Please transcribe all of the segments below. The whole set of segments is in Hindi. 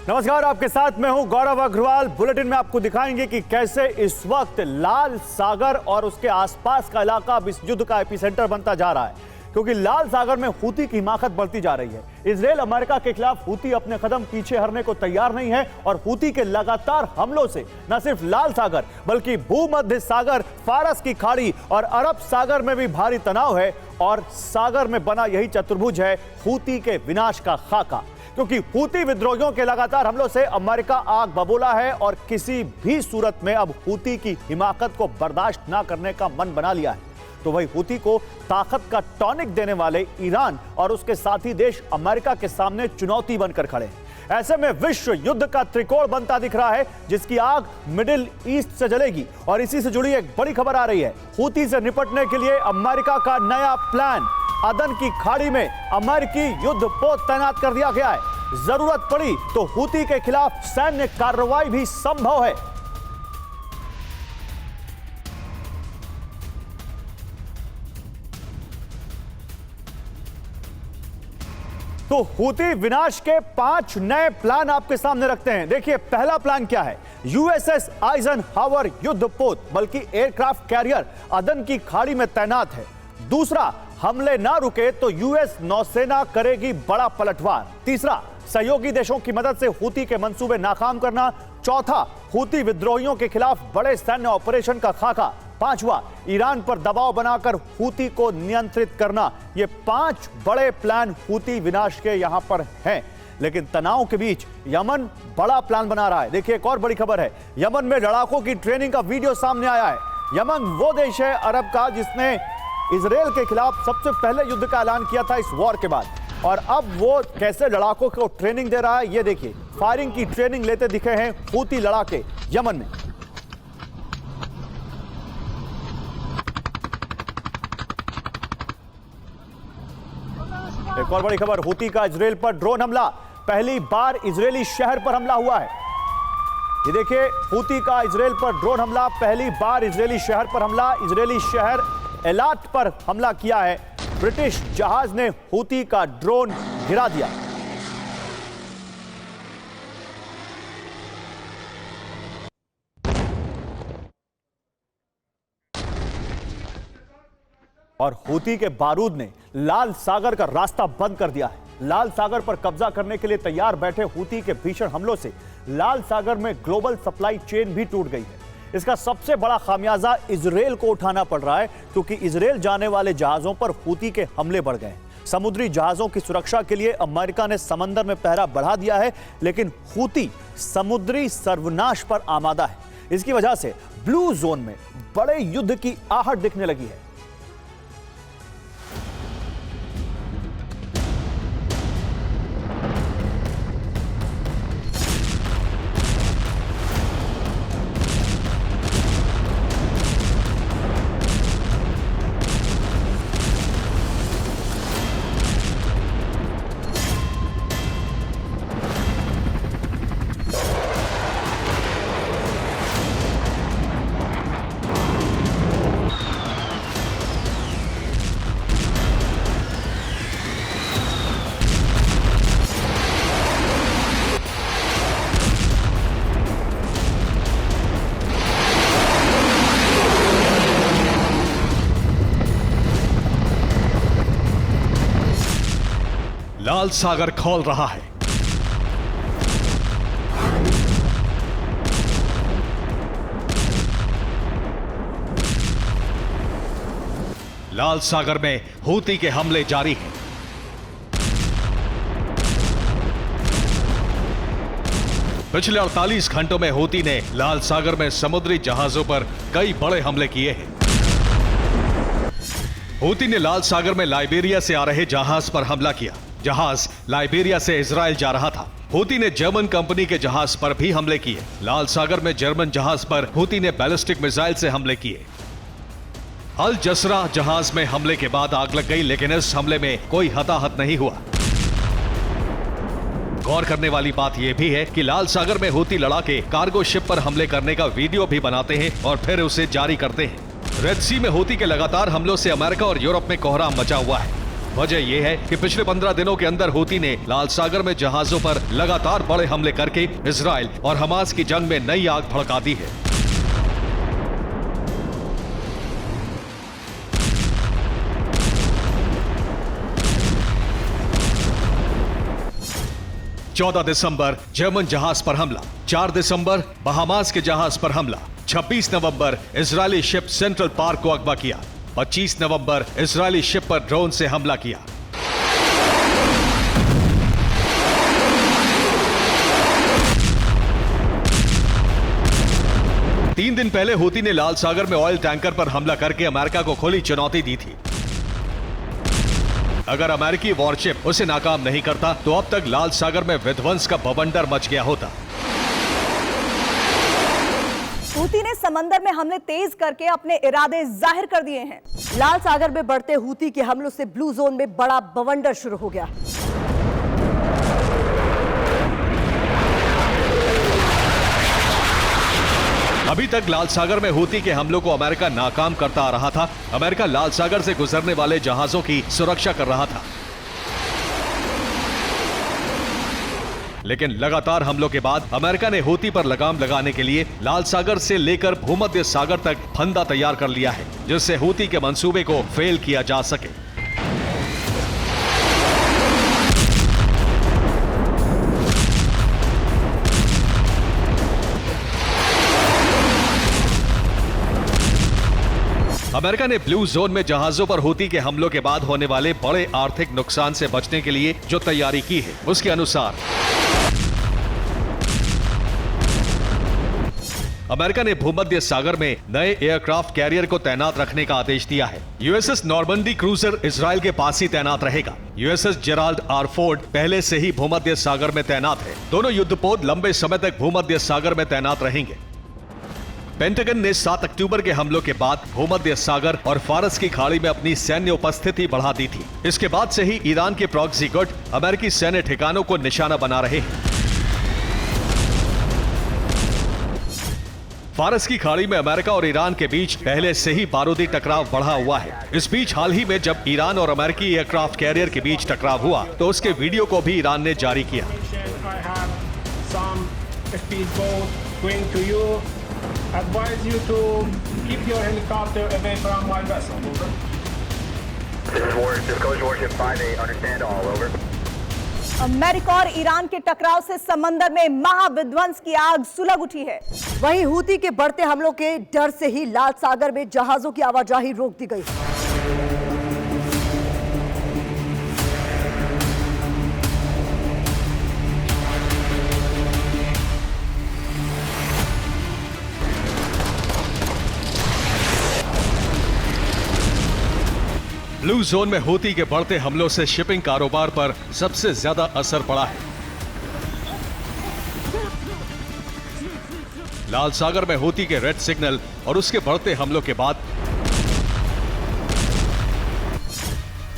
नमस्कार, आपके साथ मैं हूं गौरव अग्रवाल। बुलेटिन में आपको दिखाएंगे कि कैसे इस वक्त लाल सागर और उसके आसपास का इलाका अब इस युद्ध का एपिसेंटर बनता जा रहा है, क्योंकि लाल सागर में हूती की हिमाकत बढ़ती जा रही है। इजरायल अमेरिका के खिलाफ हूती अपने कदम पीछे हटने को तैयार नहीं है और हूती के लगातार हमलों से न सिर्फ लाल सागर बल्कि भूमध्य सागर, फारस की खाड़ी और अरब सागर में भी भारी तनाव है। और सागर में बना यही चतुर्भुज है हूती के विनाश का खाका, क्योंकि हूती विद्रोहियों के लगातार हमलों से अमेरिका आग बबूला है और किसी भी सूरत में अब हूती की हिमाकत को बर्दाश्त ना करने का मन बना लिया है। तो वही हूती को ताकत का टॉनिक देने वाले ईरान और उसके साथी देश अमेरिका के सामने चुनौती बनकर खड़े हैं। ऐसे में विश्व युद्ध का त्रिकोण बनता दिख रहा है, जिसकी आग मिडिल ईस्ट से जलेगी। और इसी से जुड़ी एक बड़ी खबर आ रही है, हूती से निपटने के लिए अमेरिका का नया प्लान। अदन की खाड़ी में अमेरिकी युद्धपोत तैनात कर दिया गया है। जरूरत पड़ी तो हूती के खिलाफ सैन्य कार्रवाई भी संभव है। तो हूती विनाश के 5 नए प्लान आपके सामने रखते हैं। देखिए, पहला प्लान क्या है। यूएसएस आइजनहावर युद्धपोत बल्कि एयरक्राफ्ट कैरियर अदन की खाड़ी में तैनात है। दूसरा, हमले ना रुके तो यूएस नौसेना करेगी बड़ा पलटवार। तीसरा, सहयोगी देशों की मदद से हूती के मंसूबे नाकाम करना। चौथा, हूती विद्रोहियों के खिलाफ बड़े सैन्य ऑपरेशन का खाका। पांचवा, ईरान पर दबाव बनाकर हूती को नियंत्रित करना। ये 5 बड़े प्लान हूती विनाश के यहां पर हैं। लेकिन तनाव के बीच यमन बड़ा प्लान बना रहा है। देखिए, एक और बड़ी खबर है, यमन में लड़ाकों की ट्रेनिंग का वीडियो सामने आया है। यमन वो देश है अरब का जिसने इजरायल के खिलाफ सबसे पहले युद्ध का ऐलान किया था इस वॉर के बाद, और अब वो कैसे लड़ाकों को ट्रेनिंग दे रहा है ये देखिए। फायरिंग की ट्रेनिंग लेते दिखे हैं हूती लड़ाके यमन में। एक और बड़ी खबर, हूती का इजरायल पर ड्रोन हमला। पहली बार इजरायली शहर पर हमला हुआ है। ये देखिए, हूती का इजरायल पर ड्रोन हमला, पहली बार इजरायली शहर पर हमला। इजरायली शहर एलाट पर हमला किया है। ब्रिटिश जहाज ने हूती का ड्रोन गिरा दिया। और हूती के बारूद ने लाल सागर का रास्ता बंद कर दिया है। लाल सागर पर कब्जा करने के लिए तैयार बैठे हूती के भीषण हमलों से लाल सागर में ग्लोबल सप्लाई चेन भी टूट गई है। इसका सबसे बड़ा खामियाजा इजरायल को उठाना पड़ रहा है, क्योंकि इजरायल जाने वाले जहाजों पर हूती के हमले बढ़ गए। समुद्री जहाजों की सुरक्षा के लिए अमेरिका ने समंदर में पहरा बढ़ा दिया है, लेकिन हूती समुद्री सर्वनाश पर आमादा है। इसकी वजह से ब्लू जोन में बड़े युद्ध की आहट दिखने लगी है। लाल सागर खोल रहा है। लाल सागर में हूती के हमले जारी हैं। पिछले 48 घंटों में हूती ने लाल सागर में समुद्री जहाजों पर कई बड़े हमले किए हैं। हूती ने लाल सागर में लाइबेरिया से आ रहे जहाज पर हमला किया। जहाज लाइबेरिया से इजराइल जा रहा था। हूती ने जर्मन कंपनी के जहाज पर भी हमले किए। लाल सागर में जर्मन जहाज पर हूती ने बैलिस्टिक मिसाइल से हमले किए। अल जसरा जहाज में हमले के बाद आग लग गई, लेकिन इस हमले में कोई हताहत नहीं हुआ। गौर करने वाली बात यह भी है कि लाल सागर में हूती लड़ाके कार्गो शिप पर हमले करने का वीडियो भी बनाते हैं और फिर उसे जारी करते हैं। रेड सी में हूती के लगातार हमलों से अमेरिका और यूरोप में कोहराम मचा हुआ है। वजह यह है कि पिछले 15 दिनों के अंदर हूती ने लाल सागर में जहाजों पर लगातार बड़े हमले करके इजराइल और हमास की जंग में नई आग भड़का दी है। चौदह दिसंबर जर्मन जहाज पर हमला, 4 दिसंबर बहामास के जहाज पर हमला, 26 नवंबर इजरायली शिप सेंट्रल पार्क को अगवा किया, 25 नवंबर इजरायली शिप पर ड्रोन से हमला किया। तीन दिन पहले हूती ने लाल सागर में ऑयल टैंकर पर हमला करके अमेरिका को खुली चुनौती दी थी। अगर अमेरिकी वॉरशिप उसे नाकाम नहीं करता तो अब तक लाल सागर में विध्वंस का बवंडर मच गया होता। हूती ने समंदर में हमले तेज करके अपने इरादे जाहिर कर दिए हैं। लाल सागर में बढ़ते हूती के हमलों से ब्लू जोन में बड़ा बवंडर शुरू हो गया। अभी तक लाल सागर में हूती के हमलों को अमेरिका नाकाम करता आ रहा था। अमेरिका लाल सागर से गुजरने वाले जहाजों की सुरक्षा कर रहा था, लेकिन लगातार हमलों के बाद अमेरिका ने हूती पर लगाम लगाने के लिए लाल सागर से लेकर भूमध्य सागर तक फंदा तैयार कर लिया है, जिससे हूती के मंसूबे को फेल किया जा सके। अमेरिका ने ब्लू जोन में जहाजों पर हूती के हमलों के बाद होने वाले बड़े आर्थिक नुकसान से बचने के लिए जो तैयारी की है, उसके अनुसार अमेरिका ने भूमध्य सागर में नए एयरक्राफ्ट कैरियर को तैनात रखने का आदेश दिया है। यूएसएस नॉर्मंडी क्रूजर इजराइल के पास ही तैनात रहेगा। यूएसएस जेराल्ड आर फोर्ड पहले से ही भूमध्य सागर में तैनात है। दोनों युद्धपोत लंबे समय तक भूमध्य सागर में तैनात रहेंगे। पेंटागन ने 7 अक्टूबर के हमलों के बाद भूमध्य सागर और फारस की खाड़ी में अपनी सैन्य उपस्थिति बढ़ा दी थी। इसके बाद से ही ईरान के प्रॉक्सी गुट अमेरिकी सैन्य ठिकानों को निशाना बना रहे हैं। फारस की खाड़ी में अमेरिका और ईरान के बीच पहले से ही बारूदी टकराव बढ़ा हुआ है। इस बीच हाल ही में जब ईरान और अमेरिकी एयरक्राफ्ट कैरियर के बीच टकराव हुआ तो उसके वीडियो को भी ईरान ने जारी किया। Advise you to keep your helicopter away from my vessel. Over. This is Warship, Disclosure Warship 5-8, understand all, over. America और ईरान के टकराव से समंदर में महाविध्वंस की आग सुलग उठी है। वहीं हूती के बढ़ते हमलों के डर से ही लाल सागर में जहाजों की आवाजाही रोक दी गई। ब्लू जोन में हूती के बढ़ते हमलों से शिपिंग कारोबार पर सबसे ज्यादा असर पड़ा है। लाल सागर में हूती के रेड सिग्नल और उसके बढ़ते हमलों के बाद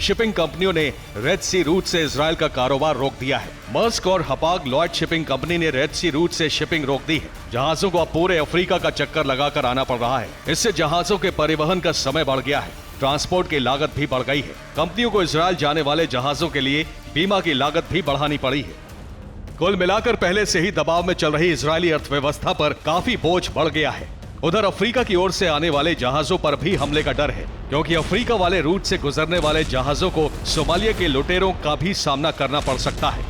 शिपिंग कंपनियों ने रेड सी रूट से इजराइल का कारोबार रोक दिया है। मर्स्क और हपाग लॉयड शिपिंग कंपनी ने रेड सी रूट से शिपिंग रोक दी है। जहाजों को अब पूरे अफ्रीका का चक्कर लगाकर आना पड़ रहा है। इससे जहाजों के परिवहन का समय बढ़ गया है। ट्रांसपोर्ट की लागत भी बढ़ गई है। कंपनियों को इजराइल जाने वाले जहाजों के लिए बीमा की लागत भी बढ़ानी पड़ी है। कुल मिलाकर पहले से ही दबाव में चल रही इजरायली अर्थव्यवस्था पर काफी बोझ बढ़ गया है। उधर अफ्रीका की ओर से आने वाले जहाजों पर भी हमले का डर है, क्योंकि अफ्रीका वाले रूट से गुजरने वाले जहाजों को सोमालिया के लुटेरों का भी सामना करना पड़ सकता है।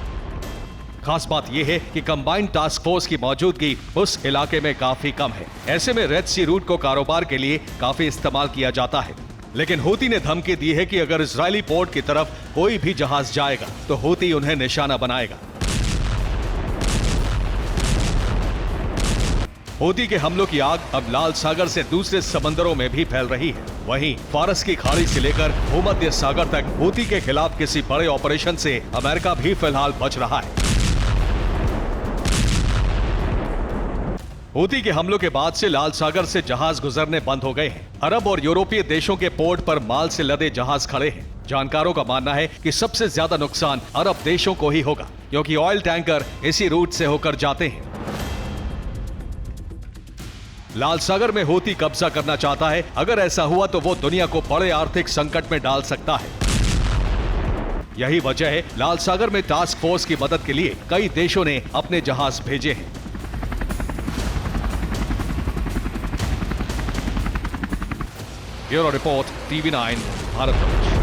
खास बात यह है कि कंबाइंड टास्क फोर्स की मौजूदगी उस इलाके में काफी कम है। ऐसे में रेड सी रूट को कारोबार के लिए काफी इस्तेमाल किया जाता है। लेकिन हूती ने धमकी दी है कि अगर इजरायली पोर्ट की तरफ कोई भी जहाज जाएगा तो हूती उन्हें निशाना बनाएगा। हूती के हमलों की आग अब लाल सागर से दूसरे समंदरों में भी फैल रही है। वहीं फारस की खाड़ी से लेकर भूमध्य सागर तक हूती के खिलाफ किसी बड़े ऑपरेशन से अमेरिका भी फिलहाल बच रहा है। हूती के हमलों के बाद से लाल सागर से जहाज गुजरने बंद हो गए हैं। अरब और यूरोपीय देशों के पोर्ट पर माल से लदे जहाज खड़े हैं। जानकारों का मानना है कि सबसे ज्यादा नुकसान अरब देशों को ही होगा, क्योंकि ऑयल टैंकर इसी रूट से होकर जाते हैं। लाल सागर में हूती कब्जा करना चाहता है। अगर ऐसा हुआ तो वो दुनिया को बड़े आर्थिक संकट में डाल सकता है। यही वजह है लाल सागर में टास्क फोर्स की मदद के लिए कई देशों ने अपने जहाज भेजे हैं। Bureau report, TV9 Bharatvarsh.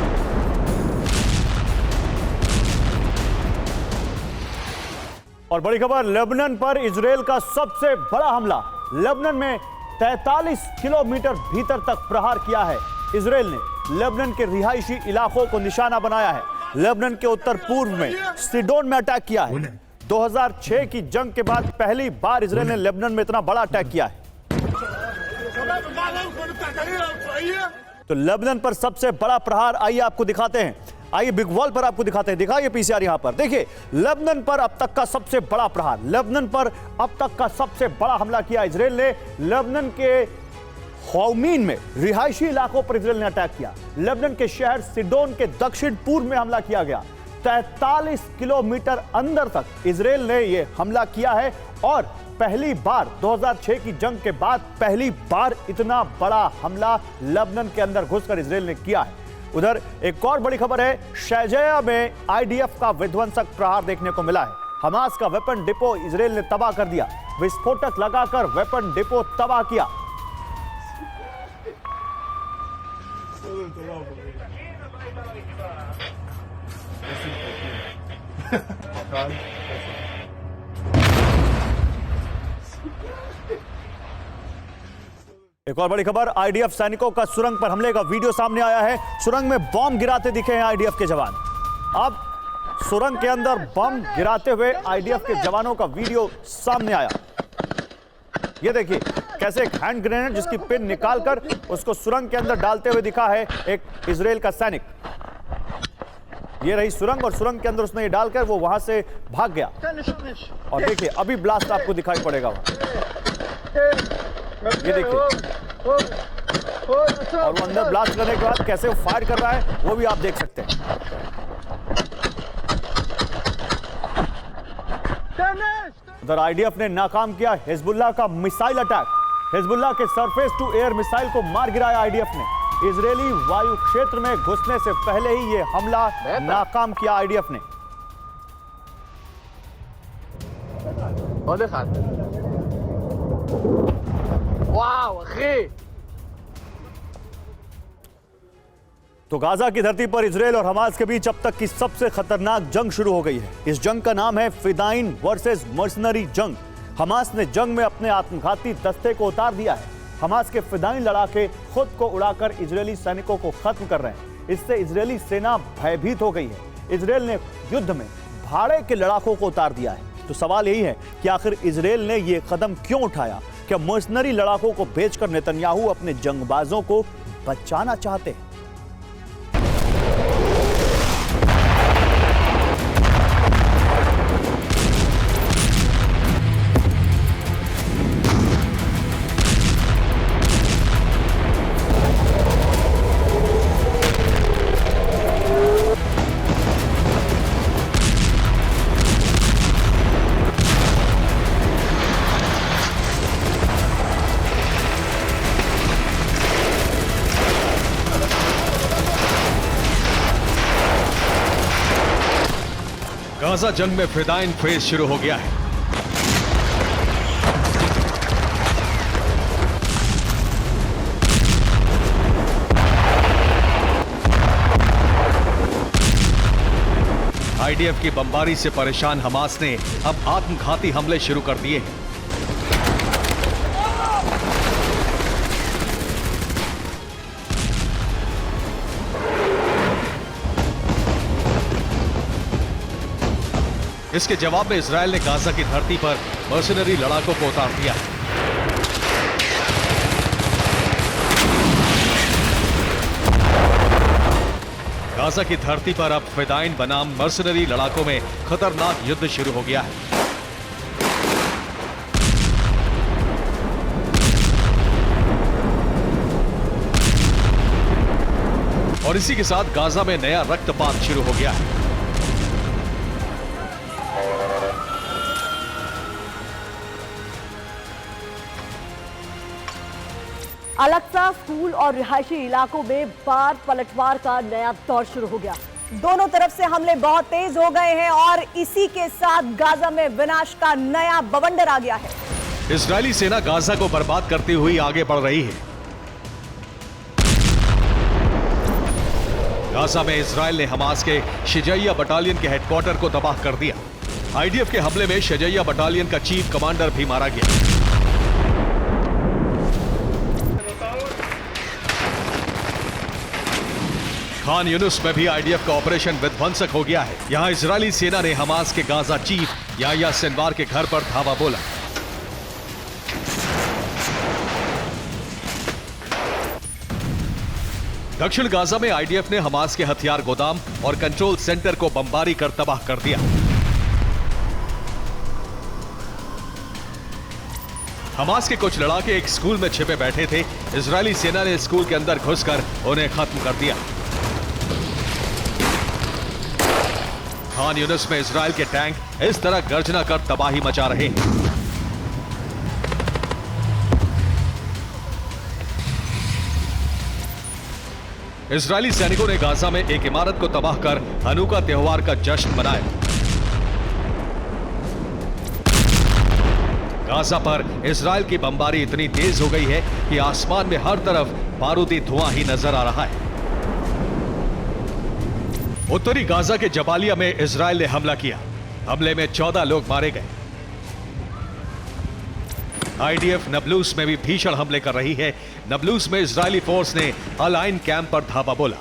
और बड़ी खबर, लेबनान पर इजरायल का सबसे बड़ा हमला। लेबनान में 43 किलोमीटर भीतर तक प्रहार किया है इजरायल ने। लेबनान के रिहायशी इलाकों को निशाना बनाया है। लेबनान के उत्तर पूर्व में सिडोन में अटैक किया है। 2006 की जंग के बाद पहली बार इजरायल ने लेबनान में इतना बड़ा अटैक किया है। तो लेबनान पर सबसे बड़ा प्रहार, आइए आपको दिखाते हैं। आइए बिग वॉल पर आपको दिखाते हैं। दिखाइए पीसीआर यहां पर, देखिए लेबनान पर अब तक का सबसे बड़ा प्रहार, लेबनान पर अब तक का सबसे बड़ा हमला किया इजरायल ने। लेबनान के हौमीन में रिहायशी इलाकों पर इजरायल ने अटैक किया। लेबनान के शहर सिडोन के दक्षिण पूर्व में हमला किया गया। 43 किलोमीटर अंदर तक इजरायल ने यह हमला किया है और पहली बार 2006 की जंग के बाद पहली बार इतना बड़ा हमला लेबनान के अंदर घुसकर इजरायल ने किया है। उधर एक और बड़ी खबर है, शैजया में आईडीएफ का विध्वंसक प्रहार देखने को मिला है। हमास का वेपन डिपो इजरायल ने तबाह कर दिया। विस्फोटक लगाकर वेपन डिपो तबाह किया। एक और बड़ी खबर, आईडीएफ सैनिकों का सुरंग पर हमले का वीडियो सामने आया है। सुरंग में बम गिराते दिखे हैं आईडीएफ के जवान। अब सुरंग के अंदर बम गिराते हुए आईडीएफ के जवानों का वीडियो सामने आया। ये देखिए कैसे एक हैंड ग्रेनेड जिसकी पिन निकालकर उसको सुरंग के अंदर डालते हुए दिखा है एक इजरायल का सैनिक। ये रही सुरंग और सुरंग के अंदर उसने ये डालकर वो वहां से भाग गया। और देखिए अभी ब्लास्ट आपको दिखाई पड़ेगा वहां। ये देखिए और वो अंदर ब्लास्ट करने के बाद कैसे वो फायर कर रहा है वो भी आप देख सकते हैं। उधर आईडीएफ ने नाकाम किया हिजबुल्लाह का मिसाइल अटैक। हिजबुल्लाह के सरफेस टू एयर मिसाइल को मार गिराया आईडीएफ ने। इजरायली वायु क्षेत्र में घुसने से पहले ही ये हमला नाकाम किया आईडीएफ ने। तो गाजा की धरती पर इजरायल और हमास के बीच अब तक की सबसे खतरनाक जंग शुरू हो गई है। इस जंग का नाम है फिदाइन वर्सेस मर्सनरी जंग। हमास ने जंग में अपने आत्मघाती दस्ते को उतार दिया है। हमास के फिदाइन लड़ाके खुद को उड़ाकर इजरायली सैनिकों को खत्म कर रहे हैं। इससे इजरायली सेना भयभीत हो गई है। इजरायल ने युद्ध में भाड़े के लड़ाकों को उतार दिया है। तो सवाल यही है कि आखिर इजरायल ने यह कदम क्यों उठाया? क्या मर्सनरी लड़ाकों को भेजकर नेतन्याहू अपने जंगबाजों को बचाना चाहते हैं? गाजा जंग में फिदाइन फेज शुरू हो गया है। आईडीएफ की बमबारी से परेशान हमास ने अब आत्मघाती हमले शुरू कर दिए हैं। इसके जवाब में इजरायल ने गाजा की धरती पर मर्सनरी लड़ाकों को उतार दिया। गाजा की धरती पर अब फिदाइन बनाम मर्सनरी लड़ाकों में खतरनाक युद्ध शुरू हो गया है। और इसी के साथ गाजा में नया रक्तपात शुरू हो गया है। अलक्सा स्कूल और रिहायशी इलाकों में बार पलटवार का नया दौर शुरू हो गया। दोनों तरफ से हमले बहुत तेज हो गए हैं और इसी के साथ गाजा में विनाश का नया बवंडर आ गया है। इजरायली सेना गाजा को बर्बाद करती हुई आगे बढ़ रही है। गाजा में इजराइल ने हमास के शजैया बटालियन के हेडक्वार्टर को तबाह कर दिया। आईडीएफ के हमले में शजैया बटालियन का चीफ कमांडर भी मारा गया। खान यूनुस में भी आईडीएफ का ऑपरेशन विध्वंसक हो गया है। यहां इजरायली सेना ने हमास के गाजा चीफ याह्या सिनवार के घर पर धावा बोला। दक्षिण गाजा में आईडीएफ ने हमास के हथियार गोदाम और कंट्रोल सेंटर को बमबारी कर तबाह कर दिया। हमास के कुछ लड़ाके एक स्कूल में छिपे बैठे थे। इजरायली सेना ने स्कूल के अंदर घुसकर उन्हें खत्म कर दिया। खान यूनुस में इजराइल के टैंक इस तरह गर्जना कर तबाही मचा रहे हैं। इजरायली सैनिकों ने गाजा में एक इमारत को तबाह कर हनुका त्योहार का जश्न मनाया। गाजा पर इजराइल की बमबारी इतनी तेज हो गई है कि आसमान में हर तरफ बारूदी धुआं ही नजर आ रहा है। उत्तरी गाजा के जबालिया में इजराइल ने हमला किया। हमले में 14 लोग मारे गए। आईडीएफ नबलूस में भी भीषण हमले कर रही है। नबलूस में इजरायली फोर्स ने अल आइन कैंप पर धावा बोला।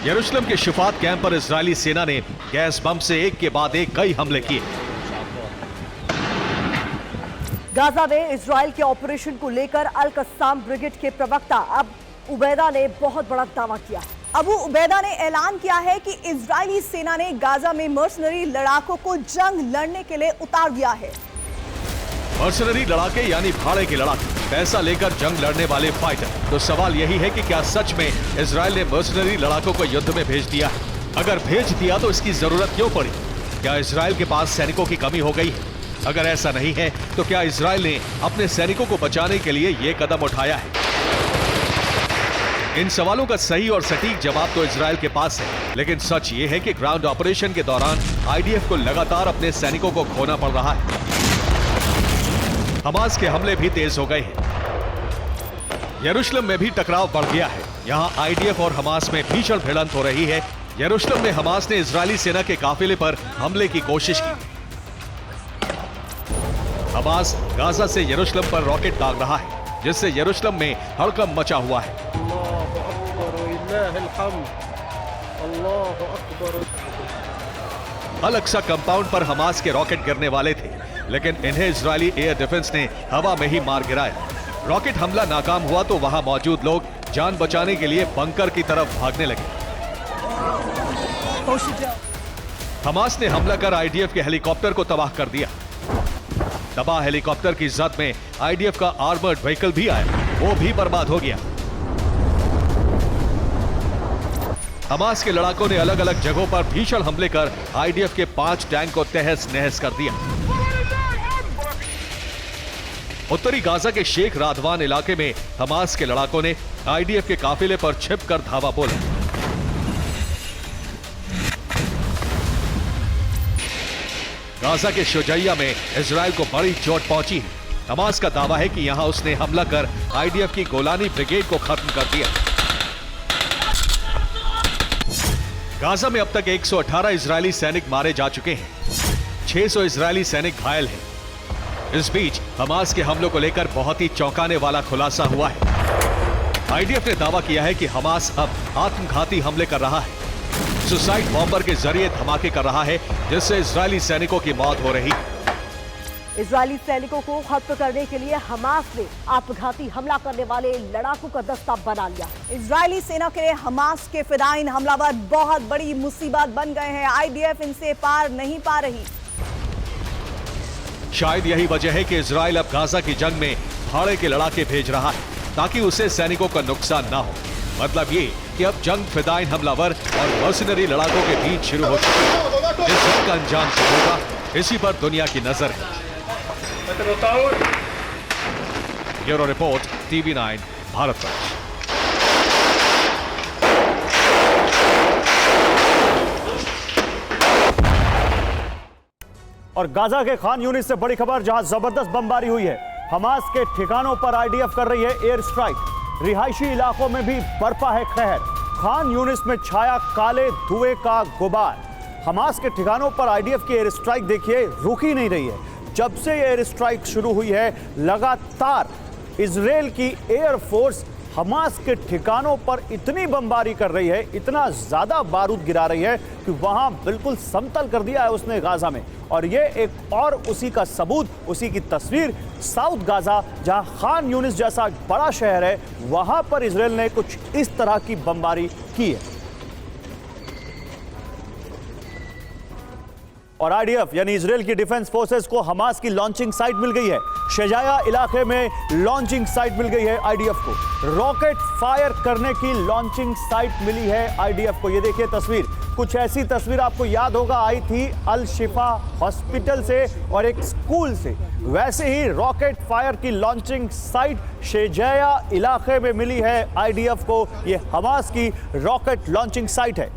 यरूशलेम के शिफात कैंप पर इजरायली सेना ने गैस बम से एक के बाद एक कई हमले किए। गाजा में इजराइल के ऑपरेशन को लेकर अल कस्साम ब्रिगेड के प्रवक्ता अब उबैदा ने बहुत बड़ा दावा किया। अबू उबैदा ने ऐलान किया है कि इजरायली सेना ने गाजा में मर्सनरी लड़ाकों को जंग लड़ने के लिए उतार दिया है। मर्सनरी लड़ाके यानी भाड़े के लड़ाके, पैसा लेकर जंग लड़ने वाले फाइटर। तो सवाल यही है कि क्या सच में इजराइल ने मर्सनरी लड़ाकों को युद्ध में भेज दिया है? अगर भेज दिया तो इसकी जरूरत क्यों पड़ी? क्या इजराइल के पास सैनिकों की कमी हो गई है? अगर ऐसा नहीं है तो क्या इजराइल ने अपने सैनिकों को बचाने के लिए यह कदम उठाया है? इन सवालों का सही और सटीक जवाब तो इजराइल के पास है, लेकिन सच ये है कि ग्राउंड ऑपरेशन के दौरान आईडीएफ को लगातार अपने सैनिकों को खोना पड़ रहा है। हमास के हमले भी तेज हो गए हैं। यरूशलेम में भी टकराव बढ़ गया है। यहां आईडीएफ और हमास में भीषण भिड़ंत हो रही है। यरूशलेम में हमास ने इजरायली सेना के काफिले पर हमले की कोशिश की। हमास गाजा से यरूशलेम पर रॉकेट दाग रहा है, जिससे यरूशलेम में हड़कंप मचा हुआ है। अल अक्सा कंपाउंड पर हमास के रॉकेट गिरने वाले थे, लेकिन इन्हें इजरायली एयर डिफेंस ने हवा में ही मार गिराया। रॉकेट हमला नाकाम हुआ तो वहां मौजूद लोग जान बचाने के लिए बंकर की तरफ भागने लगे। हमास ने हमला कर आईडीएफ के हेलीकॉप्टर को तबाह कर दिया। तबाह हेलीकॉप्टर की जद में आईडीएफ का आर्मर्ड व्हीकल भी आया, वो भी बर्बाद हो गया। हमास के लड़ाकों ने अलग अलग जगहों पर भीषण हमले कर आईडीएफ के 5 टैंक को तहस नहस कर दिया। उत्तरी गाजा के शेख रादवान इलाके में हमास के लड़ाकों ने आईडीएफ के काफिले पर छिपकर धावा बोला। गाजा के शुजैया में इजराइल को बड़ी चोट पहुंची है। हमास का दावा है कि यहां उसने हमला कर आईडीएफ की गोलानी ब्रिगेड को खत्म कर दिया। गाजा में अब तक 118 इजरायली सैनिक मारे जा चुके हैं। 600 इजरायली सैनिक घायल हैं। इस बीच हमास के हमलों को लेकर बहुत ही चौंकाने वाला खुलासा हुआ है। आईडीएफ ने दावा किया है कि हमास अब आत्मघाती हमले कर रहा है, सुसाइड बॉम्बर के जरिए धमाके कर रहा है, जिससे इजरायली सैनिकों की मौत हो रही है। इजरायली सैनिकों को खत्म करने के लिए हमास ने आत्मघाती हमला करने वाले लड़ाकों का दस्ता बना लिया। इजरायली सेना के लिए हमास के फिदायीन हमलावर बहुत बड़ी मुसीबत बन गए हैं। आईडीएफ इनसे पार नहीं पा रही। शायद यही वजह है कि इजराइल अब गाजा की जंग में भाड़े के लड़ाके भेज रहा है, ताकि उसे सैनिकों का नुकसान ना हो। मतलब ये कि अब जंग फिदायीन हमलावर और मर्सिनरी लड़ाकों के बीच शुरू हो चुकी है। इस जंग का अंजाम क्या होगा, इसी पर दुनिया की नजर है। Bureau report, TV9 Bharat. और गाजा के खान यूनिस से बड़ी खबर, जहां जबरदस्त बमबारी हुई है। हमास के ठिकानों पर आईडीएफ कर रही है एयर स्ट्राइक। रिहायशी इलाकों में भी बरपा है कहर। खान यूनिस में छाया काले धुएं का गुबार। हमास के ठिकानों पर आईडीएफ की एयर स्ट्राइक देखिए रुक ही नहीं रही है। जब से एयर स्ट्राइक शुरू हुई है लगातार इजराइल की एयरफोर्स हमास के ठिकानों पर इतनी बमबारी कर रही है, इतना ज्यादा बारूद गिरा रही है कि वहां बिल्कुल समतल कर दिया है उसने गाजा में। और ये एक और उसी का सबूत, उसी की तस्वीर साउथ गाजा, जहां खान यूनिस जैसा बड़ा शहर है, वहां पर इजराइल ने कुछ इस तरह की बमबारी की है। और आईडीएफ यानी इजराइल की डिफेंस फोर्सेस को हमास की लॉन्चिंग साइट मिल गई है। शेजाया इलाके में लॉन्चिंग साइट मिल गई है आईडीएफ को। रॉकेट फायर करने की लॉन्चिंग साइट मिली है आईडीएफ को। ये देखिए तस्वीर, कुछ ऐसी तस्वीर आपको याद होगा आई थी अल शिफा हॉस्पिटल से और एक स्कूल से। वैसे ही रॉकेट फायर की लॉन्चिंग साइट शेजाया इलाके में मिली है आईडीएफ को। ये हमास की रॉकेट लॉन्चिंग साइट है।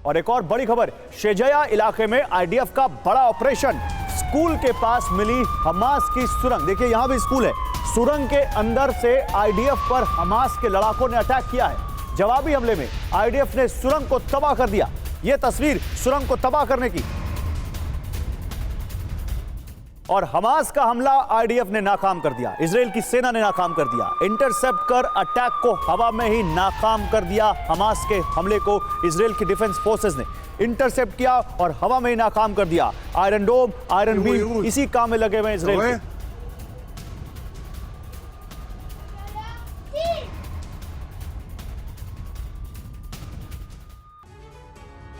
और एक और बड़ी खबर, शेजाया इलाके में आईडीएफ का बड़ा ऑपरेशन। स्कूल के पास मिली हमास की सुरंग। देखिए यहां भी स्कूल है। सुरंग के अंदर से आईडीएफ पर हमास के लड़ाकों ने अटैक किया है। जवाबी हमले में आईडीएफ ने सुरंग को तबाह कर दिया। यह तस्वीर सुरंग को तबाह करने की। और हमास का हमला आईडीएफ ने नाकाम कर दिया। इजराइल की सेना ने नाकाम कर दिया। इंटरसेप्ट कर अटैक को हवा में ही नाकाम कर दिया। हमास के हमले को इजराइल की डिफेंस फोर्सेस ने इंटरसेप्ट किया और हवा में ही नाकाम कर दिया। आयरन डोम, आयरन बीम इसी काम में लगे हुए हैं इजराइल के।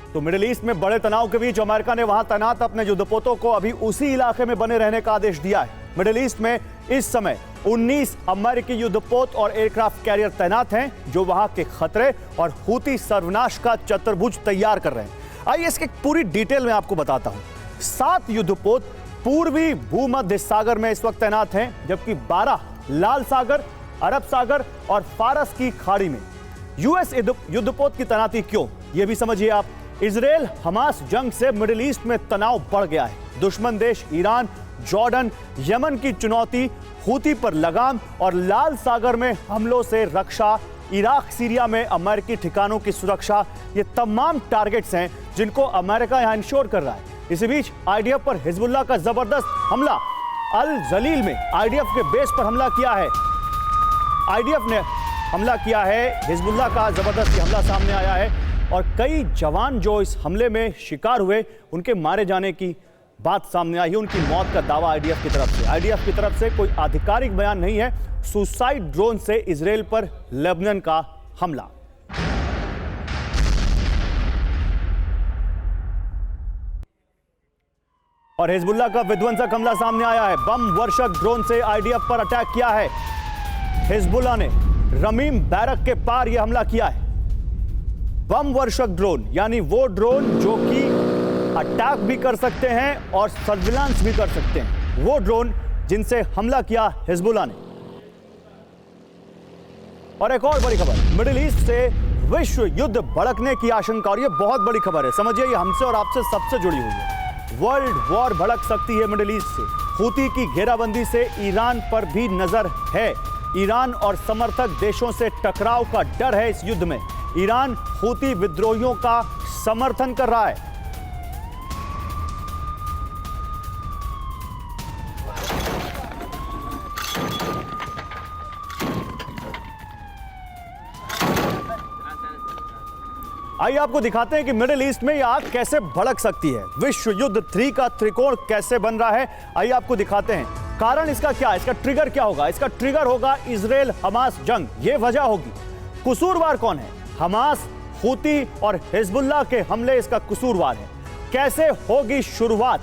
तो मिडिल ईस्ट में बड़े तनाव के बीच अमेरिका ने वहां तैनात अपने युद्धपोतों को अभी उसी इलाके में बने रहने का आदेश दिया है। मिडिल ईस्ट में इस समय 19 अमेरिकी युद्धपोत और एयरक्राफ्ट कैरियर तैनात हैं, जो वहां के खतरे और हूती सर्वनाश का चतुर्भुज तैयार कर रहे हैं। आइए इसकी पूरी डिटेल में आपको बताता हूं। 7 युद्धपोत पूर्वी भूमध्य सागर में इस वक्त तैनात हैं, जबकि 12 लाल सागर, अरब सागर और फारस की खाड़ी में। यूएस युद्धपोत की तैनाती क्यों, यह भी समझिए आप। इजराइल हमास जंग से मिडिल ईस्ट में तनाव बढ़ गया है। दुश्मन देश ईरान, जॉर्डन, यमन की चुनौती, हूती पर लगाम और लाल सागर में हमलों से रक्षा, इराक सीरिया में अमेरिकी ठिकानों की सुरक्षा, ये तमाम टारगेट्स हैं जिनको अमेरिका यहां इंश्योर कर रहा है। इसी बीच आईडीएफ पर हिजबुल्लाह का जबरदस्त हमला। अल जलील में आईडीएफ के बेस पर हमला किया है। आईडीएफ ने हमला किया है, हिजबुल्लाह का जबरदस्त हमला सामने आया है और कई जवान जो इस हमले में शिकार हुए, उनके मारे जाने की बात सामने आई है। उनकी मौत का दावा आईडीएफ की तरफ से। आईडीएफ की तरफ से कोई आधिकारिक बयान नहीं है। सुसाइड ड्रोन से इजराइल पर लेबनान का हमला। और हिजबुल्लाह का विध्वंसक हमला सामने आया है। बम वर्षक ड्रोन से आईडीएफ पर अटैक किया है हिजबुल्लाह ने। रमीम बैरक के पार यह हमला किया है। बम वर्षक ड्रोन यानी वो ड्रोन जो कि अटैक भी कर सकते हैं और सर्विलांस भी कर सकते हैं। वो ड्रोन जिनसे हमला किया हिजबुल्लाह ने। और एक और बड़ी खबर, मिडिल ईस्ट से विश्व युद्ध भड़कने की आशंका। और ये बहुत बड़ी खबर है, समझिए ये हमसे और आपसे सबसे जुड़ी हुई है। वर्ल्ड वॉर भड़क सकती है मिडिल ईस्ट से। हूती की घेराबंदी से ईरान पर भी नजर है। ईरान और समर्थक देशों से टकराव का डर है इस युद्ध में। ईरान हूती विद्रोहियों का समर्थन कर रहा है। आइए आपको दिखाते हैं कि मिडिल ईस्ट में यह आग कैसे भड़क सकती है। विश्व युद्ध 3 का त्रिकोण कैसे बन रहा है, आइए आपको दिखाते हैं। कारण इसका क्या है, इसका ट्रिगर क्या होगा? इसका ट्रिगर होगा इजराइल हमास जंग। यह वजह होगी। कसूरवार कौन है? हमास, हूती और हिजबुल्लाह के हमले इसका कसूरवार है। कैसे होगी शुरुआत?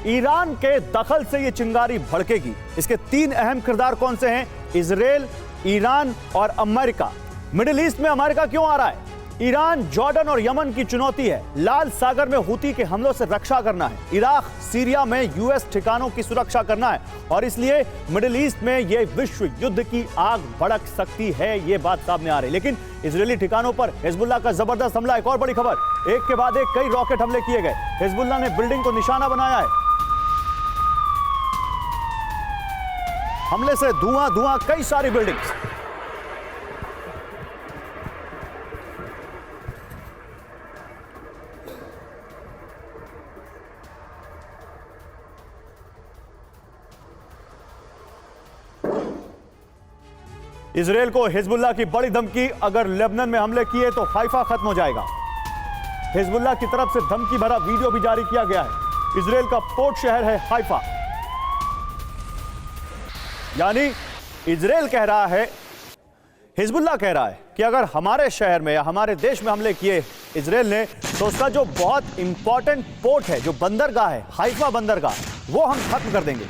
ईरान के दखल से यह चिंगारी भड़केगी। इसके 3 अहम किरदार कौन से हैं? इजराइल, ईरान और अमेरिका। मिडिल ईस्ट में अमेरिका क्यों आ रहा है? ईरान, जॉर्डन और यमन की चुनौती है लाल सागर में हूती के हमलों से रक्षा करना है। इराक, सीरिया में यूएस ठिकानों की सुरक्षा करना है और इसलिए मिडिल ईस्ट में यह विश्व युद्ध की आग भड़क सकती है, यह बात सामने आ रही। लेकिन इजरायली ठिकानों पर हिजबुल्लाह का जबरदस्त हमला। एक और बड़ी खबर, एक के बाद एक कई रॉकेट हमले किए गए। हिजबुल्लाह ने बिल्डिंग को निशाना बनाया है। हमले से धुआं कई सारी बिल्डिंग्स। इजरायल को हिजबुल्लाह की बड़ी धमकी, अगर लेबनान में हमले किए तो हाइफा खत्म हो जाएगा। हिजबुल्लाह की तरफ से धमकी भरा वीडियो भी जारी किया गया है। इजरायल का पोर्ट शहर है हाइफा। यानी इजरायल कह रहा है, हिजबुल्लाह कह रहा है कि अगर हमारे शहर में या हमारे देश में हमले किए इजरायल ने, तो उसका जो बहुत इंपॉर्टेंट पोर्ट है, जो बंदरगाह है, हाइफा बंदरगाह, वो हम खत्म कर देंगे।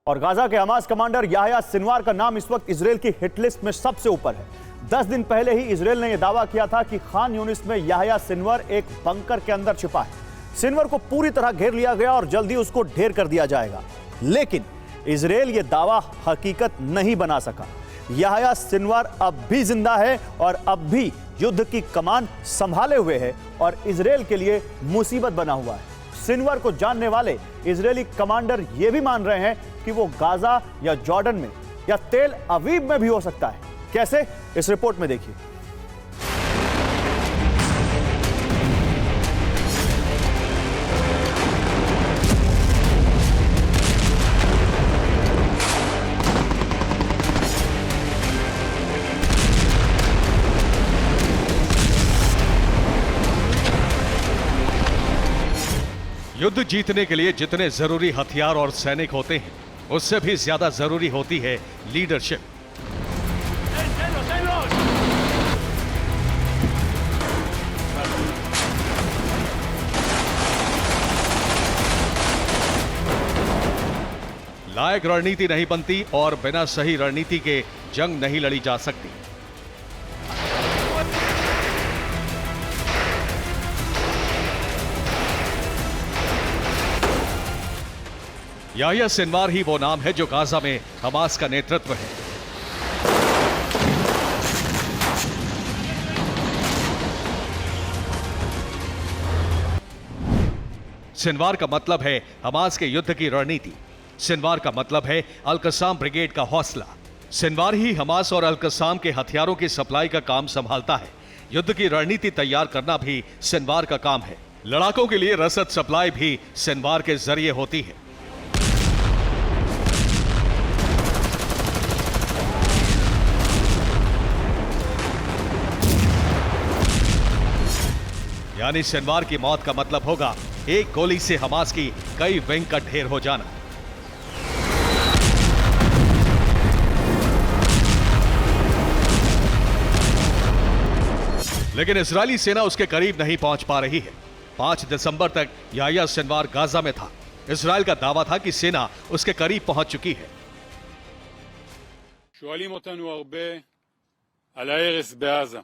और गाजा के हमास कमांडर याह्या सिनवार का नाम इस वक्त इजरायल की हिट लिस्ट में सबसे ऊपर है। 10 दिन पहले ही इजरायल ने यह दावा किया था कि खान यूनिस में याह्या सिनवार एक बंकर के अंदर छिपा है। सिनवार को पूरी तरह घेर लिया गया और जल्दी उसको ढेर कर दिया जाएगा। लेकिन इजरायल यह दावा हकीकत नहीं बना सका। याह्या सिनवार अब भी जिंदा है और अब भी युद्ध की कमान संभाले हुए है और इजरायल के लिए मुसीबत बना हुआ है। सिनवार को जानने वाले इजरायली कमांडर यह भी मान रहे हैं कि वो गाजा या जॉर्डन में या तेल अवीव में भी हो सकता है। कैसे, इस रिपोर्ट में देखिए। युद्ध जीतने के लिए जितने जरूरी हथियार और सैनिक होते हैं, उससे भी ज्यादा जरूरी होती है लीडरशिप। लायक रणनीति नहीं बनती और बिना सही रणनीति के जंग नहीं लड़ी जा सकती। याह्या सिनवार ही वो नाम है जो गाजा में हमास का नेतृत्व है। सिनवार का मतलब है हमास के युद्ध की रणनीति। सिनवार का मतलब है अल कसाम ब्रिगेड का हौसला। सिनवार ही हमास और अल कसाम के हथियारों की सप्लाई का काम संभालता है। युद्ध की रणनीति तैयार करना भी सिनवार का काम है। लड़ाकों के लिए रसद सप्लाई भी सिनवार के जरिए होती है। यानी सिनवार की मौत का मतलब होगा एक गोली से हमास की कई विंग का ढेर हो जाना। लेकिन इजरायली सेना उसके करीब नहीं पहुंच पा रही है। 5 दिसंबर तक याह्या सिनवार गाजा में था। इजरायल का दावा था कि सेना उसके करीब पहुंच चुकी है। שואלים אותנו הרבה על ההרס בעזה.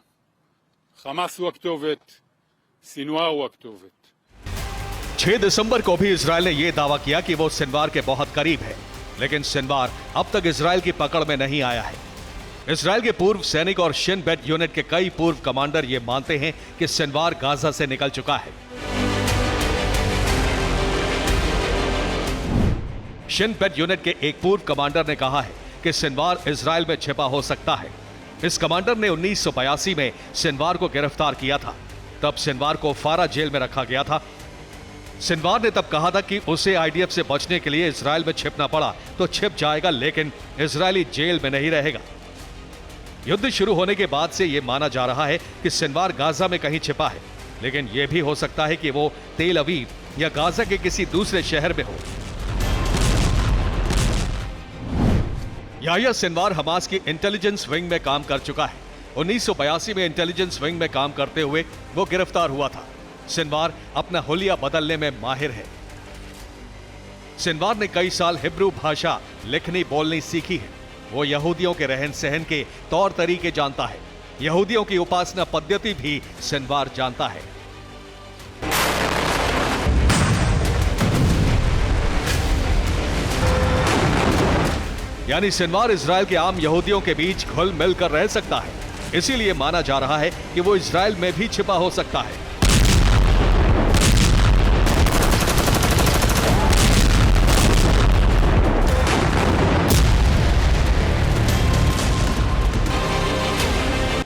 חמאס הוא הכתובת, सिनवार हुआ הכתובת। 6 दिसंबर को भी इजरायल ने यह दावा किया कि वो सिनवार के बहुत करीब है, लेकिन सिनवार अब तक इजरायल की पकड़ में नहीं आया है। इजरायल के पूर्व सैनिक और शिन बेट यूनिट के कई पूर्व कमांडर ये मानते हैं कि सिनवार गाजा से निकल चुका है। शिन बेट यूनिट के एक पूर्व कमांडर ने कहा है कि सिनवार इजरायल में छिपा हो सकता है। इस कमांडर ने 1982 में सिनवार को गिरफ्तार किया था। तब सिनवार को फारा जेल में रखा गया था। सिनवार ने तब कहा था कि उसे आईडीएफ से बचने के लिए इजरायल में छिपना पड़ा तो छिप जाएगा, लेकिन इजरायली जेल में नहीं रहेगा। युद्ध शुरू होने के बाद से यह माना जा रहा है कि सिनवार गाजा में कहीं छिपा है, लेकिन यह भी हो सकता है कि वो तेल अवीव या गाजा के किसी दूसरे शहर में हो। याह्या सिनवार हमास की इंटेलिजेंस विंग में काम कर चुका है। 1982 में इंटेलिजेंस विंग में काम करते हुए वो गिरफ्तार हुआ था। सिनवार अपना हुलिया बदलने में माहिर है। सिनवार ने कई साल हिब्रू भाषा लिखनी बोलनी सीखी है। वो यहूदियों के रहन सहन के तौर तरीके जानता है। यहूदियों की उपासना पद्धति भी सिनवार जानता है। यानी सिनवार इजराइल के आम यहूदियों के बीच घुल मिल कर रह सकता है। इसीलिए माना जा रहा है कि वो इजराइल में भी छिपा हो सकता है।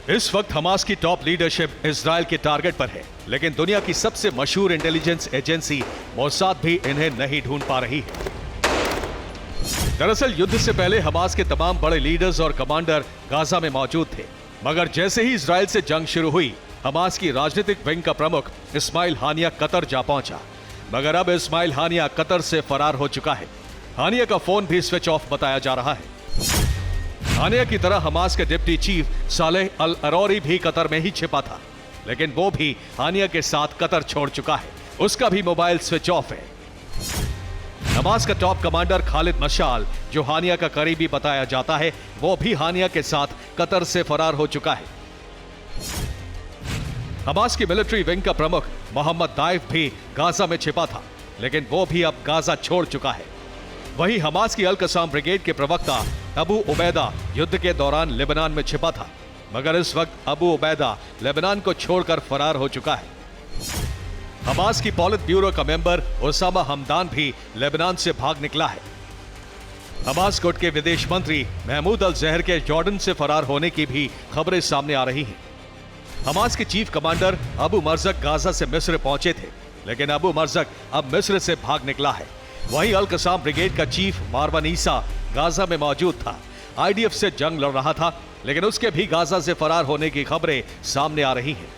इस वक्त हमास की टॉप लीडरशिप इजराइल के टारगेट पर है, लेकिन दुनिया की सबसे मशहूर इंटेलिजेंस एजेंसी मोसाद भी इन्हें नहीं ढूंढ पा रही है। दरअसल युद्ध से पहले हमास के तमाम बड़े लीडर्स और कमांडर गाजा में मौजूद थे, मगर जैसे ही इजराइल से जंग शुरू हुई, हमास की राजनीतिक विंग का प्रमुख इस्माइल हानिया कतर जा पहुंचा। मगर अब इस्माइल हानिया कतर से फरार हो चुका है। हानिया का फोन भी स्विच ऑफ बताया जा रहा है। हानिया की तरह हमास के डिप्टी चीफ सालेह अल अरौरी भी कतर में ही छिपा था, लेकिन वो भी हानिया के साथ कतर छोड़ चुका है। उसका भी मोबाइल स्विच ऑफ है। हमास का टॉप कमांडर खालिद मशाल, जो हानिया का करीबी बताया जाता है, वो भी हानिया के साथ कतर से फरार हो चुका है। हमास की मिलिट्री विंग का प्रमुख मोहम्मद दाइफ भी गाजा में छिपा था, लेकिन वो भी अब गाजा छोड़ चुका है। वहीं हमास की अल कसाम ब्रिगेड के प्रवक्ता अबू उबैदा युद्ध के दौरान लेबनान में छिपा था, मगर इस वक्त अबू उबैदा लेबनान को छोड़कर फरार हो चुका है। हमास की पॉलिट ब्यूरो का मेंबर ओसामा हमदान भी लेबनान से भाग निकला है। हमास गुट के विदेश मंत्री महमूद अल जहर के जॉर्डन से फरार होने की भी खबरें सामने आ रही हैं। हमास के चीफ कमांडर अबू मरजक गाजा से मिस्र पहुंचे थे, लेकिन अबू मरजक अब मिस्र से भाग निकला है। वहीं अल कसाम ब्रिगेड का चीफ मारवन ईसा गाजा में मौजूद था। आईडीएफ से जंग लड़ रहा था, लेकिन उसके भी गाजा से फरार होने की खबरें सामने आ रही हैं।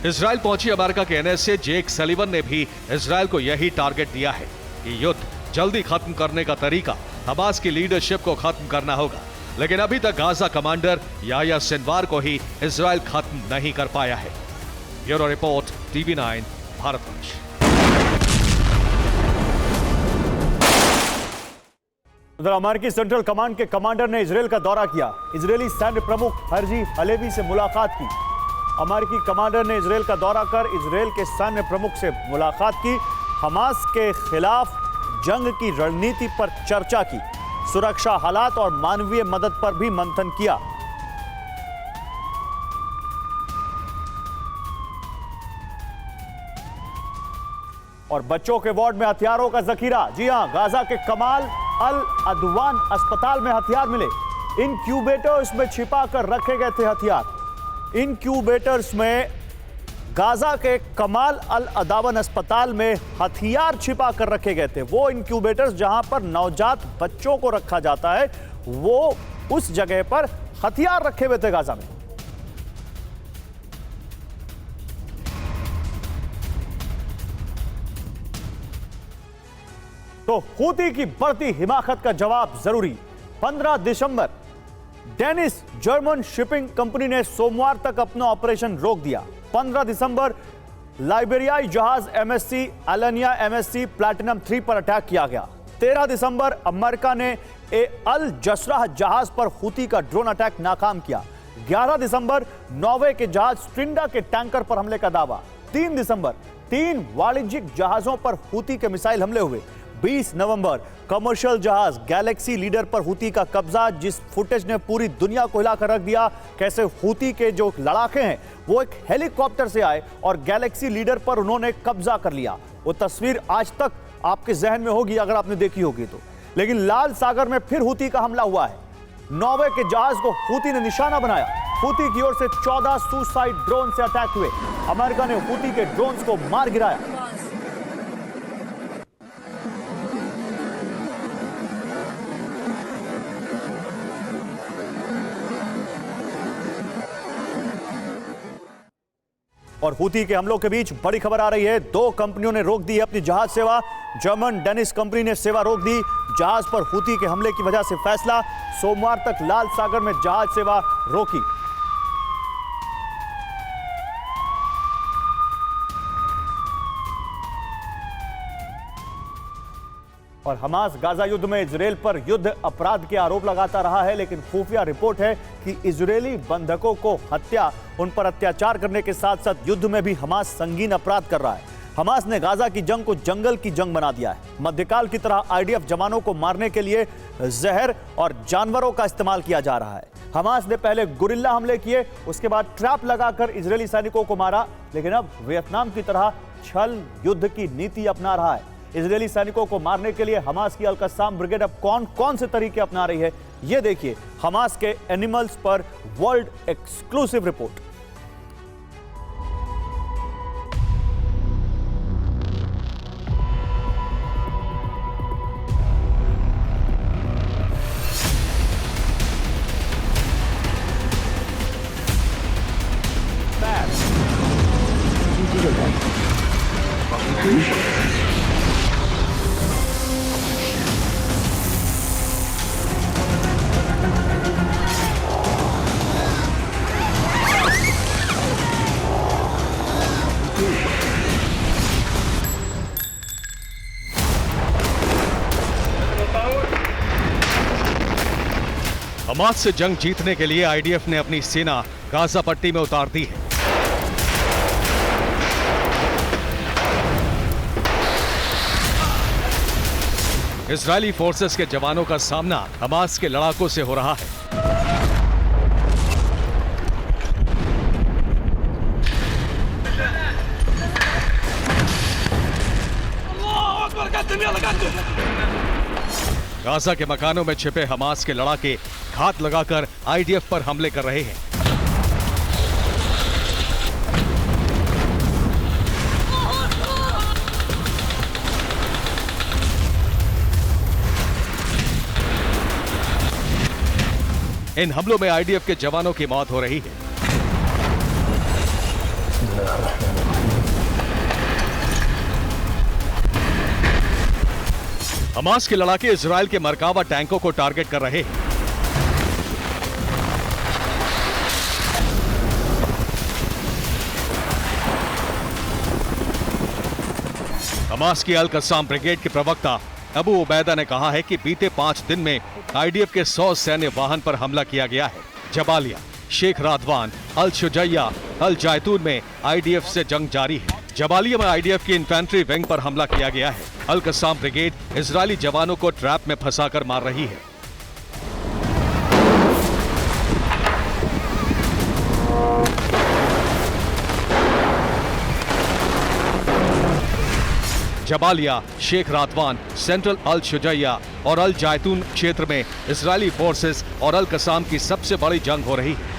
इजराइल पहुंची अमेरिका के एनएसए जेक सलीवन ने भी इजराइल को यही टारगेट दिया है कि युद्ध जल्दी खत्म करने का तरीका हमास की लीडरशिप को खत्म करना होगा, लेकिन अभी तक गाजा कमांडर याह्या सिनवार को ही इजराइल खत्म नहीं कर पाया है। Bureau report, TV9 Bharatvarsh. उधर अमेरिकी सेंट्रल कमांड के कमांडर ने इजराइल का दौरा किया। इजरायली सैन्य प्रमुख हर्जी हलेवी से मुलाकात की। अमेरिकी कमांडर ने इजराइल का दौरा कर इजराइल के सैन्य प्रमुख से मुलाकात की। हमास के खिलाफ जंग की रणनीति पर चर्चा की। सुरक्षा हालात और मानवीय मदद पर भी मंथन किया। और बच्चों के वार्ड में हथियारों का जखीरा। जी हां, गाजा के कमाल अल अदवान अस्पताल में हथियार मिले। इनक्यूबेटर्स में छिपा कर रखे गए थे हथियार। इनक्यूबेटर्स में गाजा के कमाल अल अदावन अस्पताल में हथियार छिपा कर रखे गए थे। वो इनक्यूबेटर्स जहां पर नवजात बच्चों को रखा जाता है, वो उस जगह पर हथियार रखे हुए थे गाजा में। तो हूती की बढ़ती हिमाकत का जवाब जरूरी। 15 दिसंबर डेनिस जर्मन शिपिंग कंपनी ने सोमवार तक अपना ऑपरेशन रोक दिया। 15 दिसंबर लाइबेरियाई जहाज MSC अलेनिया MSC प्लैटिनम 3 पर अटैक किया गया। 13 दिसंबर अमेरिका ने अल जसराह जहाज पर हूती का ड्रोन अटैक नाकाम किया। 11 दिसंबर नॉर्वे के जहाज स्ट्रिंडा के टैंकर पर हमले का दावा। 3 दिसंबर 3 वाणिज्यिक जहाजों पर हूती के मिसाइल हमले हुए। 20 नवंबर कमर्शियल जहाज गैलेक्सी लीडर पर हूती का कब्जा, जिस फुटेज ने पूरी दुनिया को हिलाकर रख दिया। कैसे हूती के जो लड़ाके हैं वो एक हेलीकॉप्टर से आए और गैलेक्सी लीडर पर उन्होंने कब्जा कर लिया। वो तस्वीर आज तक आपके जहन में होगी अगर आपने देखी होगी तो। लेकिन लाल सागर में फिर हूती का हमला हुआ है। नॉर्वे के जहाज को हूती ने निशाना बनाया। हूती की ओर से 14 सुसाइड ड्रोन से अटैक हुए। अमेरिका ने हूती के ड्रोन्स को मार गिराया। और हूती के हमलों के बीच बड़ी खबर आ रही है। 2 कंपनियों ने रोक दी है अपनी जहाज सेवा। जर्मन डेनिस कंपनी ने सेवा रोक दी। जहाज पर हूती के हमले की वजह से फैसला, सोमवार तक लाल सागर में जहाज सेवा रोकी। और हमास गाजा युद्ध में इजरायल पर युद्ध अपराध के आरोप लगाता रहा है, लेकिन खुफिया रिपोर्ट है कि इजरायली बंधकों को हत्या, उन पर अत्याचार करने के साथ साथ युद्ध में भी हमास संगीन अपराध कर रहा है। हमास ने गाजा की जंग को जंगल की जंग बना दिया है। मध्यकाल की तरह आईडीएफ जवानों को मारने के लिए जहर और जानवरों का इस्तेमाल किया जा रहा है। हमास ने पहले गुरिल्ला हमले किए, उसके बाद ट्रैप लगाकर इजरायली सैनिकों को मारा, लेकिन अब वियतनाम की तरह छल युद्ध की नीति अपना रहा है। इजरायली सैनिकों को मारने के लिए हमास की अल-कस्साम ब्रिगेड अब कौन कौन से तरीके अपना रही है, यह देखिए हमास के एनिमल्स पर वर्ल्ड एक्सक्लूसिव रिपोर्ट। हमास से जंग जीतने के लिए आईडीएफ ने अपनी सेना गाजा पट्टी में उतार दी है। इजरायली फोर्सेस के जवानों का सामना हमास के लड़ाकों से हो रहा है। गाजा के मकानों में छिपे हमास के लड़ाके घात लगाकर आईडीएफ पर हमले कर रहे हैं। इन हमलों में आईडीएफ के जवानों की मौत हो रही है। हमास के लड़ाके इजरायल के मरकावा टैंकों को टारगेट कर रहे हैं। हमास की अल-कस्साम ब्रिगेड के प्रवक्ता अबू उबैदा ने कहा है कि बीते 5 दिन में आईडीएफ के 100 सैन्य वाहन पर हमला किया गया है। जबालिया, शेख रादवान, अल शुजैया, अल जैतून में आईडीएफ से जंग जारी है। जबालिया में आईडीएफ की इन्फेंट्री विंग पर हमला किया गया है। अल-कस्साम ब्रिगेड इजरायली जवानों को ट्रैप में फंसाकर मार रही है। जबालिया, शेख रादवान, सेंट्रल अल शुजैया और अल जैतून क्षेत्र में इजरायली फोर्सेस और अल-कस्साम की सबसे बड़ी जंग हो रही है।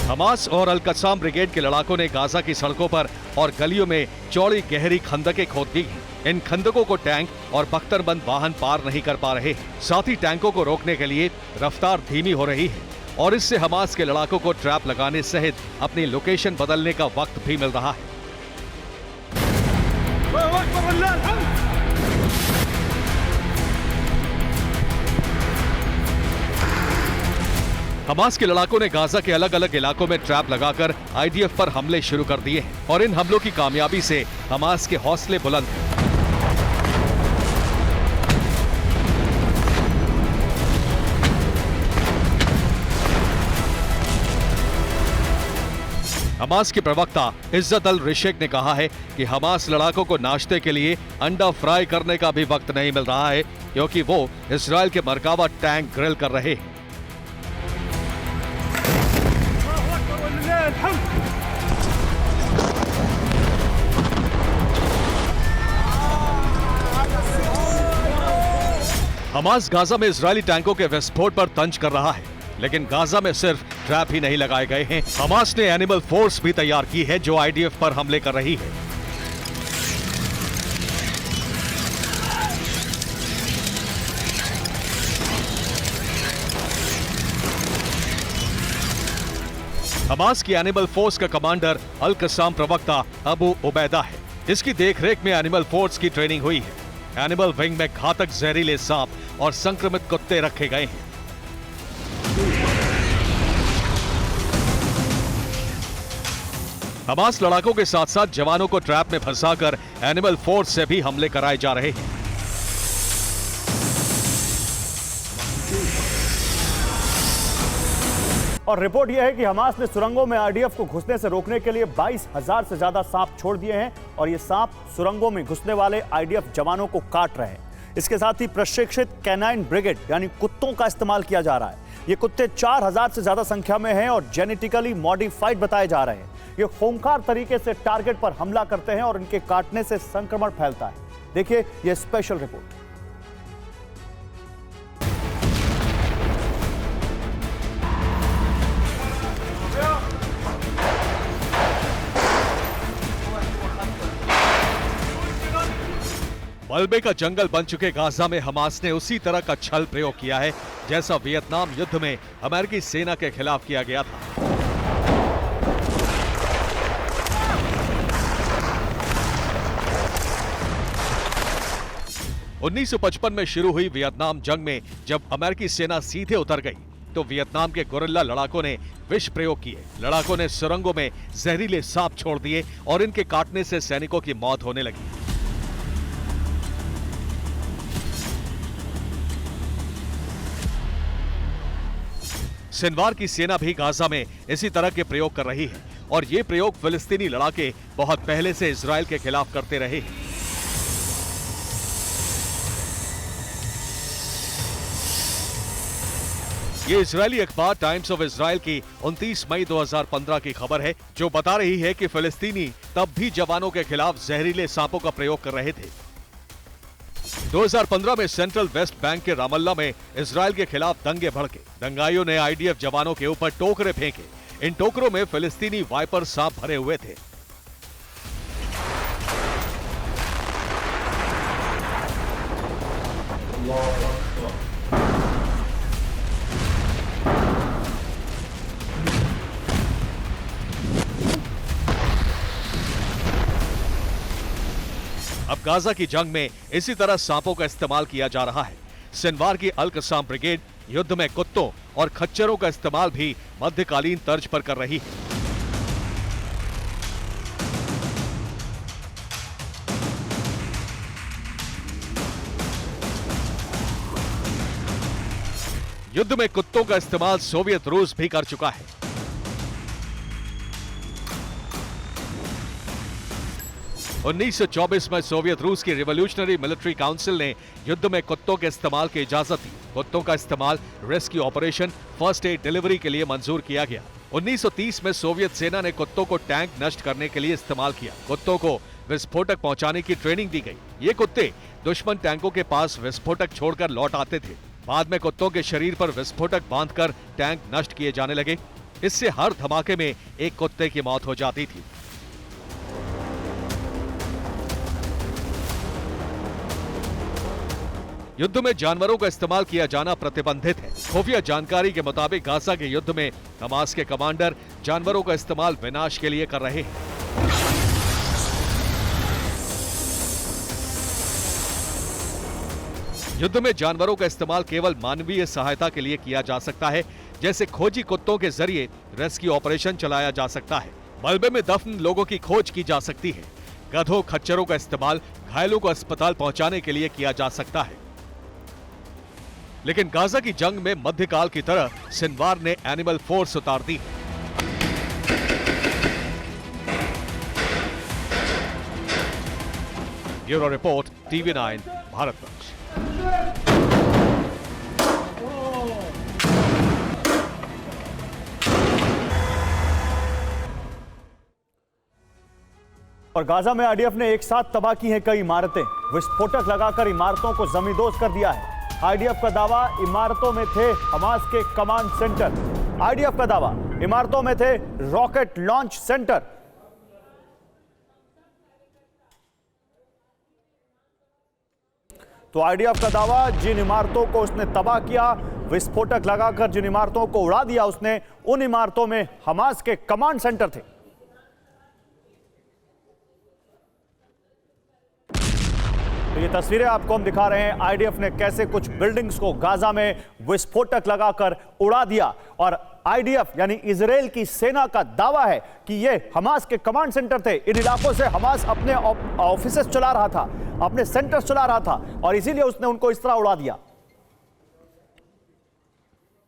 हमास और अल-कस्साम ब्रिगेड के लड़ाकों ने गाजा की सड़कों पर और गलियों में चौड़ी गहरी खंदकें खोद दी हैं। इन खंदकों को टैंक और बख्तरबंद वाहन पार नहीं कर पा रहे हैं। साथ ही टैंकों को रोकने के लिए रफ्तार धीमी हो रही है और इससे हमास के लड़ाकों को ट्रैप लगाने सहित अपनी लोकेशन बदलने का वक्त भी मिल रहा है। हमास के लड़ाकों ने गाजा के अलग अलग इलाकों में ट्रैप लगाकर आईडीएफ पर हमले शुरू कर दिए हैं और इन हमलों की कामयाबी से हमास के हौसले बुलंद हैं। हमास के प्रवक्ता इज्जत अल रिशेक ने कहा है कि हमास लड़ाकों को नाश्ते के लिए अंडा फ्राई करने का भी वक्त नहीं मिल रहा है, क्योंकि वो इजरायल के मरकावा टैंक ग्रिल कर रहे हैं। हमास गाजा में इजरायली टैंकों के विस्फोट पर तंज कर रहा है, लेकिन गाजा में सिर्फ ट्रैप ही नहीं लगाए गए हैं। हमास ने एनिमल फोर्स भी तैयार की है जो आईडीएफ पर हमले कर रही है। हमास की एनिमल फोर्स का कमांडर अल कसाम प्रवक्ता अबू उबैदा है। इसकी देखरेख में एनिमल फोर्स की ट्रेनिंग हुई है। एनिमल विंग में घातक जहरीले सांप और संक्रमित कुत्ते रखे गए हैं। हमास लड़ाकों के साथ साथ जवानों को ट्रैप में फंसाकर एनिमल फोर्स से भी हमले कराए जा रहे हैं। और रिपोर्ट यह है कि हमास ने सुरंगों में आईडीएफ को घुसने से रोकने के लिए 22,000 से ज्यादा सांप छोड़ दिए हैं और ये सांप सुरंगों में घुसने वाले आईडीएफ जवानों को काट रहे हैं। इसके साथ ही प्रशिक्षित कैनाइन ब्रिगेड यानी कुत्तों का इस्तेमाल किया जा रहा है। ये कुत्ते 4,000 से ज्यादा संख्या में हैं और जेनेटिकली मॉडिफाइड बताए जा रहे हैं। ये खूंखार तरीके से टारगेट पर हमला करते हैं और इनके काटने से संक्रमण फैलता है। देखिए ये स्पेशल रिपोर्ट। मलबे का जंगल बन चुके गाजा में हमास ने उसी तरह का छल प्रयोग किया है जैसा वियतनाम युद्ध में अमेरिकी सेना के खिलाफ किया गया था। उन्नीस 1955 में शुरू हुई वियतनाम जंग में जब अमेरिकी सेना सीधे उतर गई तो वियतनाम के गोरिल्ला लड़ाकों ने विष प्रयोग किए। लड़ाकों ने सुरंगों में जहरीले सांप छोड़ दिए और इनके काटने से सैनिकों की मौत होने लगी। सिनवार की सेना भी गाजा में इसी तरह के प्रयोग कर रही है और ये प्रयोग फिलिस्तीनी लड़ाके बहुत पहले से इजराइल के खिलाफ करते रहे हैं। ये इजरायली अखबार टाइम्स ऑफ इजराइल की 29 मई 2015 की खबर है जो बता रही है कि फिलिस्तीनी तब भी जवानों के खिलाफ जहरीले सांपों का प्रयोग कर रहे थे। 2015 में सेंट्रल वेस्ट बैंक के रामल्ला में इजराइल के खिलाफ दंगे भड़के। दंगाइयों ने आईडीएफ जवानों के ऊपर टोकरे फेंके। इन टोकरों में फिलिस्तीनी वाइपर सांप भरे हुए थे। अब गाजा की जंग में इसी तरह सांपों का इस्तेमाल किया जा रहा है। सिनवार की अल कसाम ब्रिगेड युद्ध में कुत्तों और खच्चरों का इस्तेमाल भी मध्यकालीन तर्ज पर कर रही है। युद्ध में कुत्तों का इस्तेमाल सोवियत रूस भी कर चुका है। उन्नीस 1924 में सोवियत रूस की रिवॉल्यूशनरी मिलिट्री काउंसिल ने युद्ध में कुत्तों के इस्तेमाल की इजाजत दी। कुत्तों का इस्तेमाल rescue operation, first aid delivery के लिए मंजूर किया गया। 1930 में सोवियत सेना ने कुत्तों को टैंक नष्ट करने के लिए इस्तेमाल किया। कुत्तों को विस्फोटक पहुंचाने की ट्रेनिंग दी गई। ये कुत्ते दुश्मन टैंकों के पास विस्फोटक छोड़कर लौट आते थे। बाद में कुत्तों के शरीर पर विस्फोटक बांधकर टैंक नष्ट किए जाने लगे। इससे हर धमाके में एक कुत्ते की मौत हो जाती थी। युद्ध में जानवरों का इस्तेमाल किया जाना प्रतिबंधित है। खुफिया जानकारी के मुताबिक गाजा के युद्ध में हमास के कमांडर जानवरों का इस्तेमाल विनाश के लिए कर रहे हैं। युद्ध में जानवरों का इस्तेमाल केवल मानवीय सहायता के लिए किया जा सकता है, जैसे खोजी कुत्तों के जरिए रेस्क्यू ऑपरेशन चलाया जा सकता है। मलबे में दफन लोगों की खोज की जा सकती है। गधों, खच्चरों का इस्तेमाल घायलों को अस्पताल पहुंचाने के लिए किया जा सकता है। लेकिन गाजा की जंग में मध्यकाल की तरह सिनवार ने एनिमल फोर्स उतार दी है। Bureau report, TV9 Bharatvarsh. और गाजा में आईडीएफ ने एक साथ तबाह की हैं कई इमारतें। विस्फोटक लगाकर इमारतों को जमींदोज कर दिया है। आईडीएफ का दावा, इमारतों में थे हमास के कमांड सेंटर। आईडीएफ का दावा, इमारतों में थे रॉकेट लॉन्च सेंटर। तो आईडीएफ का दावा, जिन इमारतों को उसने तबाह किया विस्फोटक लगाकर जिन इमारतों को उड़ा दिया उसने, उन इमारतों में हमास के कमांड सेंटर थे। तो ये तस्वीरें आपको हम दिखा रहे हैं, आईडीएफ ने कैसे कुछ बिल्डिंग्स को गाजा में विस्फोटक लगाकर उड़ा दिया। और आईडीएफ यानी इजराइल की सेना का दावा है कि ये हमास के कमांड सेंटर थे। इन इलाकों से हमास अपने ऑफिसेस चला रहा था, अपने सेंटर्स चला रहा था, और इसीलिए उसने उनको इस तरह उड़ा दिया।